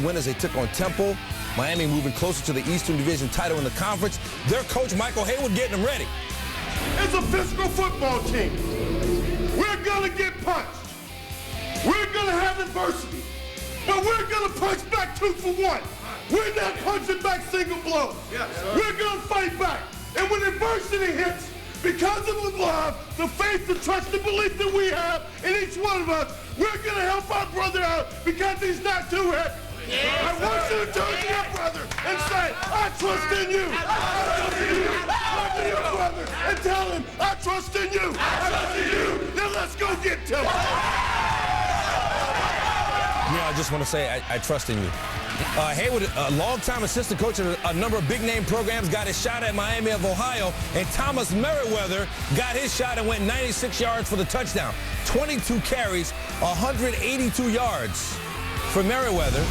Win as they took on Temple. Miami moving closer to the Eastern Division title in the conference. Their coach, Michael Haywood, getting them ready. It's a physical football team. We're going to get punched. We're going to have adversity. But we're going to punch back 2 for 1. We're not punching back single blows. Yes, we're going to fight back. And when adversity hits, because of the love, the faith, the trust, the belief that we have in each one of us, we're going to help our brother out because he's not too heavy. Yes, I want you to turn to your brother and say, I trust in you. I trust in you. Turn to your brother and tell him, I trust in you. I trust in you. Now let's go get to him. Yeah, I just want to say I trust in you. Haywood, a longtime assistant coach of a number of big-name programs, got his shot at Miami of Ohio, and Thomas Merriweather got his shot and went 96 yards for the touchdown. 22 carries, 182 yards for Merriweather.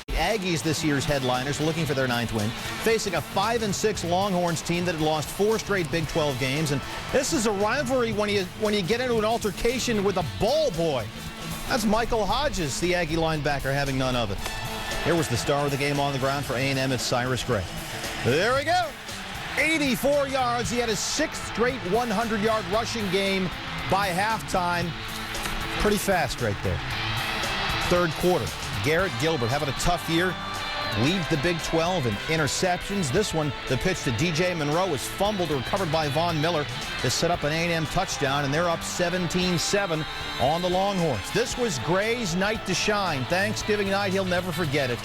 Aggies, this year's headliners, looking for their 9th win, facing a 5-6 Longhorns team that had lost 4 straight Big 12 games. And this is a rivalry when you get into an altercation with a ball boy. That's Michael Hodges, the Aggie linebacker, having none of it. Here was the star of the game on the ground for A&M. It's Cyrus Gray. There we go. 84 yards. He had his 6th straight 100-yard rushing game by halftime. Pretty fast right there. Third quarter. Garrett Gilbert having a tough year, leads the Big 12 in interceptions. This one, the pitch to DJ Monroe, was fumbled or recovered by Von Miller to set up an A&M touchdown, and they're up 17-7 on the Longhorns. This was Gray's night to shine. Thanksgiving night, he'll never forget it.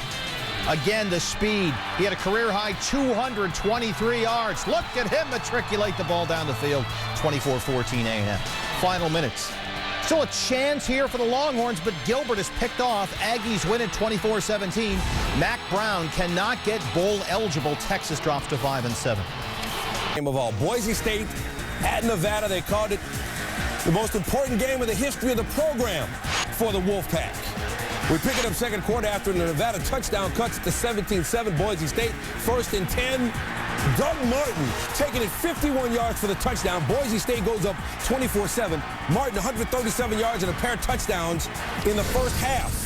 Again, the speed. He had a career-high 223 yards. Look at him matriculate the ball down the field. 24-14 A&M. Final minutes. Still a chance here for the Longhorns, but Gilbert is picked off. Aggies win at 24-17. Mac Brown cannot get bowl eligible. Texas drops to 5-7. Game of all. Boise State at Nevada. They called it the most important game of the history of the program for the Wolfpack. We pick it up second quarter after the Nevada touchdown cuts it to 17-7. Boise State 1st and 10. Doug Martin taking it 51 yards for the touchdown. Boise State goes up 24-7. Martin 137 yards and a pair of touchdowns in the first half.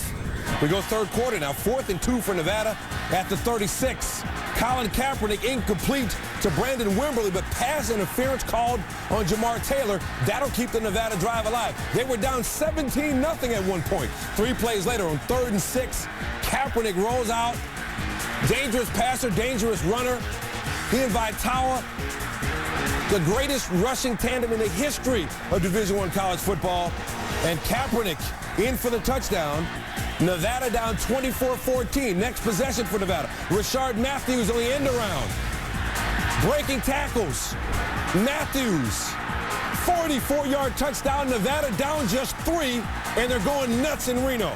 We go third quarter now. 4th and 2 for Nevada at the 36. Colin Kaepernick incomplete to Brandon Wimberly, but pass interference called on Jamar Taylor. That'll keep the Nevada drive alive. They were down 17-0 at one point. 3 plays later on 3rd and 6. Kaepernick rolls out. Dangerous passer, dangerous runner. He and Vitala, the greatest rushing tandem in the history of Division I college football. And Kaepernick in for the touchdown. Nevada down 24-14. Next possession for Nevada. Rashard Matthews on the end around. Breaking tackles. Matthews, 44-yard touchdown. Nevada down just 3, and they're going nuts in Reno.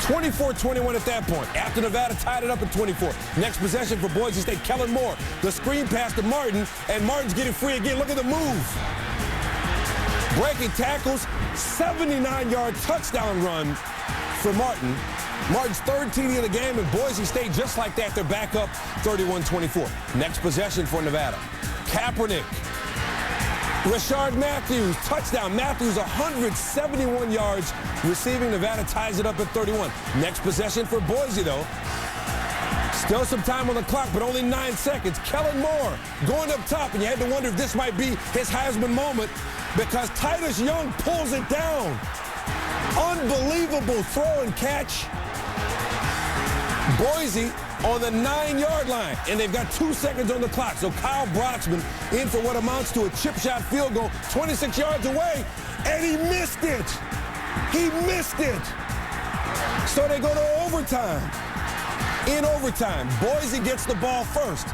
24-21 at that point, after Nevada tied it up at 24. Next possession for Boise State, Kellen Moore. The screen pass to Martin, and Martin's getting free again. Look at the move. Breaking tackles, 79-yard touchdown run for Martin. Martin's 3rd TD of the game, and Boise State, just like that, they're back up 31-24. Next possession for Nevada. Kaepernick. Rashard Matthews, touchdown. Matthews, 171 yards receiving. Nevada ties it up at 31. Next possession for Boise, though. Still some time on the clock, but only 9 seconds. Kellen Moore going up top, and you had to wonder if this might be his Heisman moment because Titus Young pulls it down. Unbelievable throw and catch. Boise on the 9-yard line, and they've got 2 seconds on the clock. So Kyle Broxman in for what amounts to a chip shot field goal, 26 yards away, and he missed it. He missed it. So they go to overtime. In overtime, Boise gets the ball first.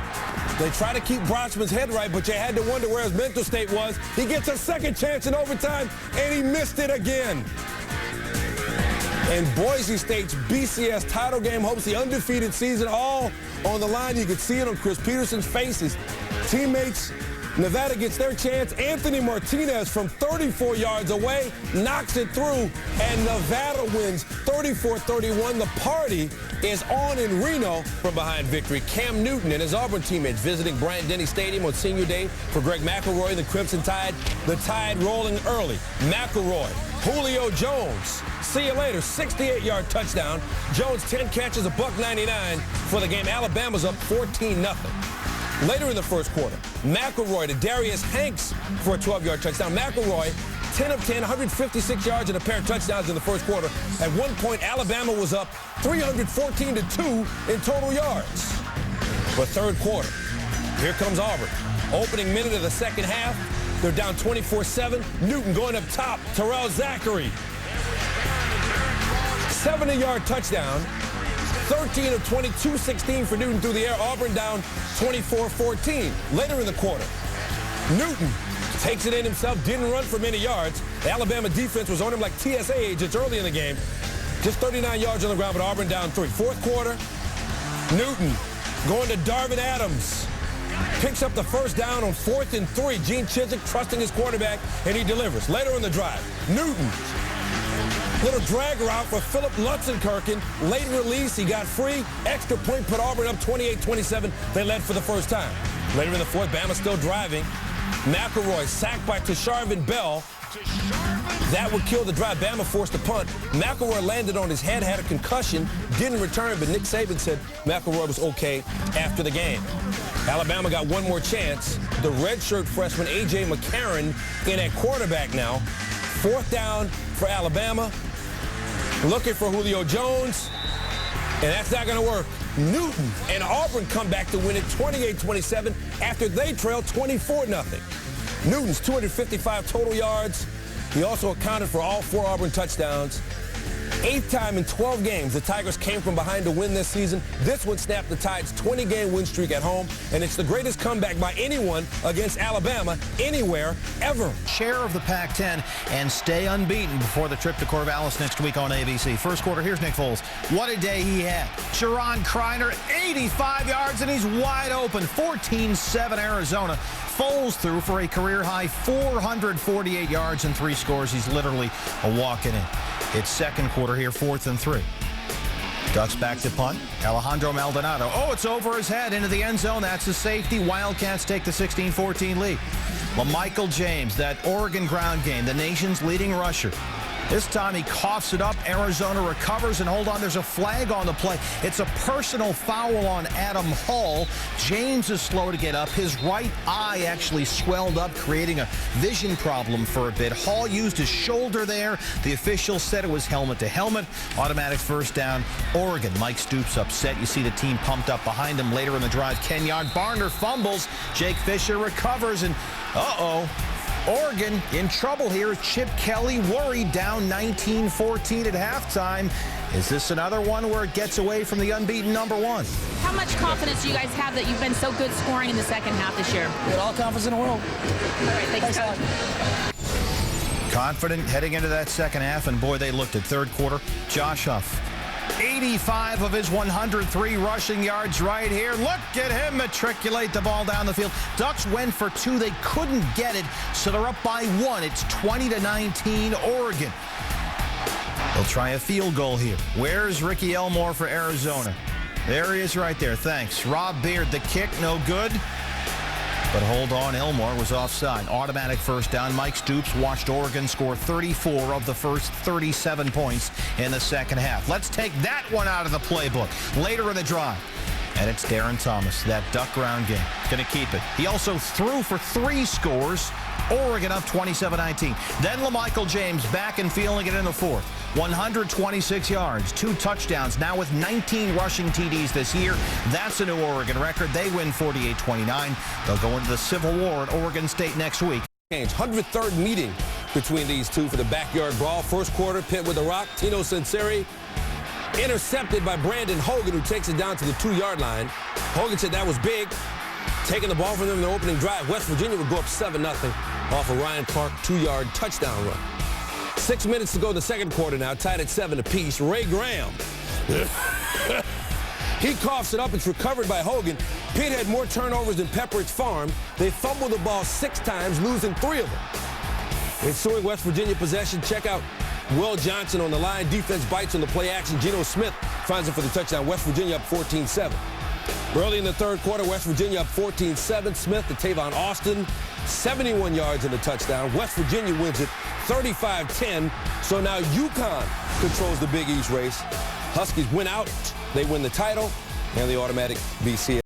They try to keep Broxman's head right, but you had to wonder where his mental state was. He gets a second chance in overtime, and he missed it again. And Boise State's BCS title game hopes, the undefeated season, all on the line. You could see it on Chris Peterson's face. His teammates Nevada gets their chance. Anthony Martinez from 34 yards away knocks it through, and Nevada wins 34-31. The party is on in Reno from behind victory. Cam Newton and his Auburn teammates visiting Bryant-Denny Stadium on senior day for Greg McElroy and the Crimson Tide. The Tide rolling early. McElroy, Julio Jones. See you later. 68-yard touchdown. Jones 10 catches, $199 for the game. Alabama's up 14-0. Later in the first quarter, McElroy to Darius Hanks for a 12-yard touchdown. McElroy, 10 of 10, 156 yards and a pair of touchdowns in the first quarter. At one point, Alabama was up 314-2 in total yards. But third quarter, here comes Auburn. Opening minute of the second half, they're down 24-7. Newton going up top. Terrell Zachary, 70-yard touchdown. 13 of 22, 16 for Newton through the air. Auburn down 24-14. Later in the quarter, Newton takes it in himself, didn't run for many yards. The Alabama defense was on him like TSA agents early in the game. Just 39 yards on the ground, but Auburn down 3. Fourth quarter, Newton going to Darvin Adams. Picks up the first down on 4th and 3. Gene Chizik trusting his quarterback, and he delivers. Later in the drive, Newton, little drag route for Philip Lutzenkirchen. Late release, he got free. Extra point put Auburn up 28-27. They led for the first time. Later in the fourth, Bama still driving. McElroy sacked by Tasharvin Bell. That would kill the drive. Bama forced a punt. McElroy landed on his head, had a concussion, didn't return, but Nick Saban said McElroy was okay after the game. Alabama got one more chance. The redshirt freshman A.J. McCarron in at quarterback now. Fourth down for Alabama. Looking for Julio Jones, and that's not going to work. Newton and Auburn come back to win it 28-27 after they trailed 24-0. Newton's 255 total yards. He also accounted for all 4 Auburn touchdowns. 8th time in 12 games the Tigers came from behind to win this season. This one snapped the Tide's 20-game win streak at home, and it's the greatest comeback by anyone against Alabama anywhere ever. Share of the Pac-10 and stay unbeaten before the trip to Corvallis next week on ABC. First quarter, here's Nick Foles. What a day he had. Sharon Kreiner, 85 yards, and he's wide open. 14-7 Arizona. Foles threw for a career-high 448 yards and 3 scores. He's literally a walk-in. It's second quarter here, 4th and 3. Ducks back to punt. Alejandro Maldonado. Oh, it's over his head into the end zone. That's a safety. Wildcats take the 16-14 lead. LaMichael James, that Oregon ground game, the nation's leading rusher. This time he coughs it up. Arizona recovers, and hold on, there's a flag on the play. It's a personal foul on Adam Hall. James is slow to get up. His right eye actually swelled up, creating a vision problem for a bit. Hall used his shoulder there. The official said it was helmet to helmet. Automatic first down, Oregon. Mike Stoops upset. You see the team pumped up behind him later in the drive. Kenyon Barner fumbles. Jake Fisher recovers, and Oregon in trouble here. Chip Kelly worried, down 19-14 at halftime. Is this another one where it gets away from the unbeaten number 1? How much confidence do you guys have that you've been so good scoring in the second half this year? We got all confidence in the world. All right, thanks, Coach. Confident heading into that second half, and boy, they looked at third quarter. Josh Huff, 85 of his 103 rushing yards right here. Look at him matriculate the ball down the field. Ducks went for 2. They couldn't get it, so they're up by 1. It's 20-19 Oregon. They'll try a field goal here. Where's Ricky Elmore for Arizona? There he is right there. Thanks. Rob Beard, the kick, no good. But hold on, Elmore was offside. Automatic first down. Mike Stoops watched Oregon score 34 of the first 37 points in the second half. Let's take that one out of the playbook. Later in the drive. And it's Darren Thomas, that duck ground game. Going to keep it. He also threw for 3 scores. Oregon up 27-19. Then LaMichael James back and feeling it in the fourth. 126 yards, 2 touchdowns, now with 19 rushing TDs this year. That's a new Oregon record. They win 48-29. They'll go into the Civil War at Oregon State next week. 103rd meeting between these two for the backyard brawl. First quarter, Pitt with a rock. Tino Sunseri intercepted by Brandon Hogan, who takes it down to the 2-yard line. Hogan said that was big. Taking the ball from them in the opening drive. West Virginia would go up 7-0 off a Ryan Clark 2-yard touchdown run. 6 minutes to go in the second quarter now, tied at 7 apiece. Ray Graham He coughs it up. It's recovered by Hogan. Pitt had more turnovers than Pepperidge Farm. They fumbled the ball 6 times, losing 3 of them. Ensuing West Virginia possession, check out Will Johnson on the line. Defense bites on the play action. Geno Smith finds it for the touchdown. West Virginia up 14-7. Early in the third quarter, West Virginia up 14-7. Smith to Tavon Austin, 71 yards and a touchdown. West Virginia wins it 35-10. So now UConn controls the Big East race. Huskies win out. They win the title and the automatic BCS.